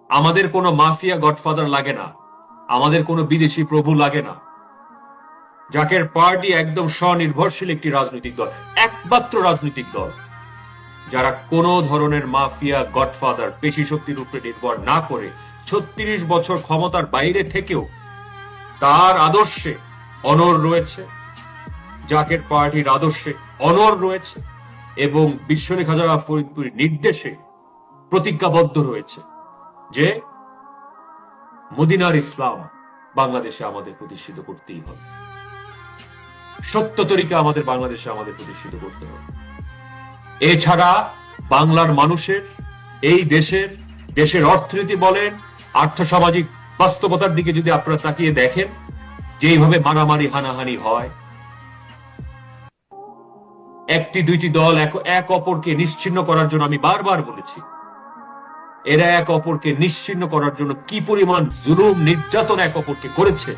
আমাদের কোনো mafia godfather লাগে না, আমাদের কোনো বিদেশি প্রভু লাগে না। জাকের পার্টি একদম স্বনির্ভরশীল একটি রাজনৈতিক দল, একমাত্র রাজনৈতিক দল যারা কোন ধরনের মাফিয়া গডফাদার পেশি শক্তির উপরে নির্ভর না করে ৩৬ বছর ক্ষমতার বাইরে থেকেও তার আদর্শে অনড় রয়েছে, জাকের পার্টির আদর্শে অনড় রয়েছে এবং বিশ্বনী খাজা ফরিদপুরের নির্দেশে প্রতিজ্ঞাবদ্ধ রয়েছে যে মদিনার ইসলাম বাংলাদেশে আমাদের প্রতিষ্ঠিত করতেই হবে, সত্য তরিকা আমাদের বাংলাদেশে আমাদের প্রতিষ্ঠিত করতে হবে। এছাড়া বাংলার মানুষের, এই দেশের অর্থনীতি বলেন, আর্থসামাজিক বাস্তবতার দিকে যদি আপনারা তাকিয়ে দেখেন, যেইভাবে মারামারি হানাহানি হয়, একটি দুইটি দল এক অপরকে নিশ্চিহ্ন করার জন্য, আমি বারবার বলেছি, এরা এক অপরকে নিশ্চিহ্ন করার জন্য কি পরিমাণ জুলুম নির্যাতন এক অপরকে করেছে